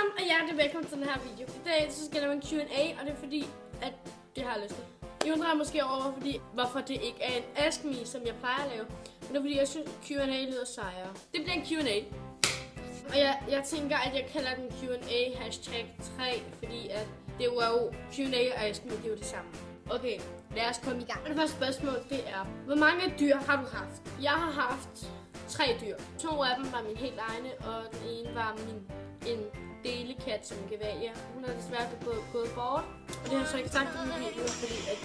sammen, og hjertelig velkommen til den her video. I dag så skal der være en Q&A, og det er fordi, at det har jeg lyst til. I undrer måske over, hvorfor det ikke er en Ask Me, som jeg plejer at lave. Men det er fordi, jeg synes, Q&A lyder sejere. Det bliver en Q&A. Og jeg tænker, at jeg kalder den Q&A #3, fordi at det var jo Q&A og Ask Me, det er jo det samme. Okay, lad os komme i gang. Og det første spørgsmål, det er, hvor mange dyr har du haft? Jeg har haft 3 dyr. 2 af dem var mine helt egne, og den ene var en delekat som en gevalia. Hun har desværre gået bort, og det har jeg så ikke sagt i min video, fordi at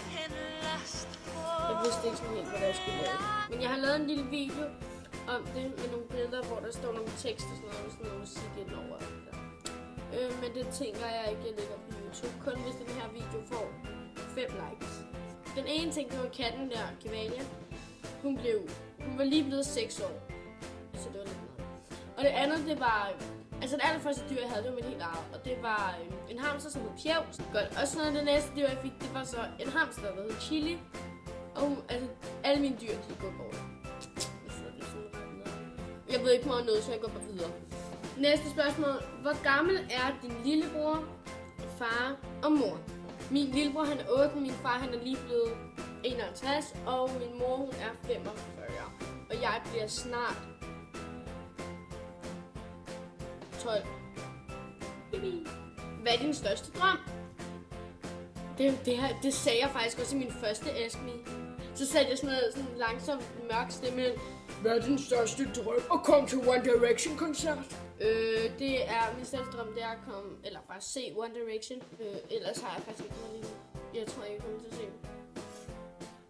jeg vidste ikke sådan helt, hvad jeg skulle lave. Men jeg har lavet en lille video om det med nogle billeder, hvor der står nogle tekster og sådan noget musik indover. Men det tænker jeg ikke, jeg lægger på YouTube, kun hvis den her video får 5 likes. Den ene ting, det var katten der, Gevalia. Hun var lige blevet 6 år, så det var lidt meget. Og det andet, det var, altså det allerførste dyr, jeg havde, det var mit helt eget, og det var en hamster, som hed Pjevs. Godt. Og så det næste dyr, jeg fik, det var så en hamster, der hed Chili. Og altså, alle mine dyr, de går bort. Jeg ved ikke meget noget, så jeg går bare videre. Næste spørgsmål. Hvor gammel er din lillebror, far og mor? Min lillebror, han er 8, min far, han er lige blevet 51, og min mor, hun er 45. Og jeg bliver snart 12. Hvad er din største drøm? Det sagde jeg faktisk også i min første Ask Me. Så satte jeg sådan noget sådan langsomt mørk stemme. Hvad er din største drøm? At komme til One Direction koncert? Det er min største drøm, det er at komme, eller bare se One Direction. Ellers har jeg faktisk ikke noget lige. Jeg tror ikke, jeg kommer til at se.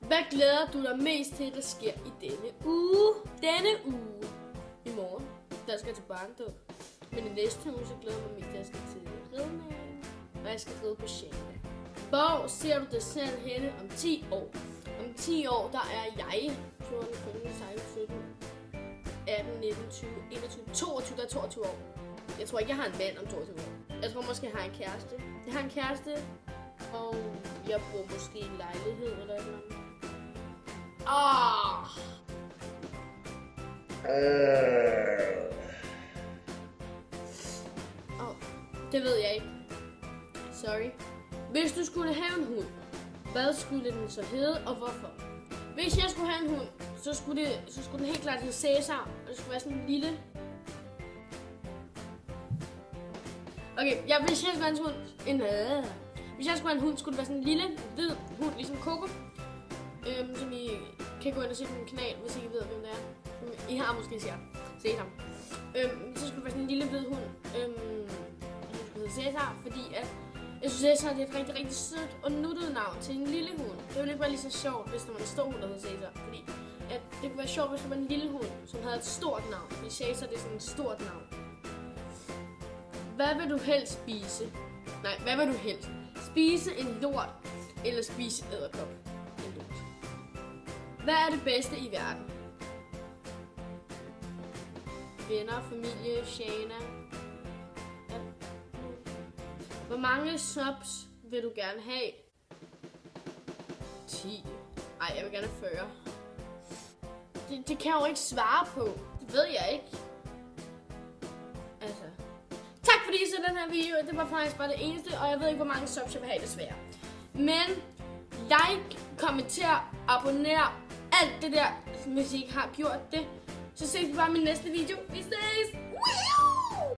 Hvad glæder du dig mest til, der sker i denne uge? I morgen, der skal jeg til barndåb. Men i næste uge, så glæder jeg mig mest til, at jeg skal til ridning. Og jeg skal ride på Sjælland. Hvor ser du dig selv henne om 10 år? Om 10 år, der er jeg 14, 15, 16, 17, 18, 19, 20, 21, 22, der er 22 år. Jeg tror ikke, jeg har en mand om 22 år. Jeg tror måske, jeg har en kæreste. Jeg har en kæreste, og jeg bor måske i en lejlighed eller et eller andet. Det ved jeg ikke. Sorry. Hvis du skulle have en hund, hvad skulle den så hedde, og hvorfor? Hvis jeg skulle have en hund, så skulle den helt klart hedde Cæsar, og det skulle være sådan en lille... Okay, hvis jeg skulle have en hund, hvis jeg skulle have en hund, skulle det være sådan en lille, hvid hund, ligesom Coco. Som I kan gå ind og se på min kanal, hvis I ikke ved, hvem det er. I har måske set ham. Så skulle det være sådan en lille hvid hund, som skulle hedde Cæsar, fordi at jeg synes, Cæsar er et rigtig, rigtig sødt og nuttet navn til en lille hund. Det ville ikke være lige så sjovt, hvis der var en stor hund, der hed Cæsar. Fordi at det kunne være sjovt, hvis der var en lille hund, som havde et stort navn. Fordi Cæsar, det er sådan et stort navn. Hvad vil du helst spise? Nej, hvad vil du helst? Spise en lort eller spise edderkop? En lort. Hvad er det bedste i verden? Venner, familie, Shana. Hvor mange subs vil du gerne have? 10. Ej, jeg vil gerne have 40. Det kan jeg jo ikke svare på. Det ved jeg ikke. Altså. Tak fordi I så den her video. Det var faktisk bare det eneste, og jeg ved ikke, hvor mange subs jeg vil have, desværre. Men like, kommenter, abonner, alt det der, hvis I ikke har gjort det. Så ses vi bare i min næste video. Vi ses!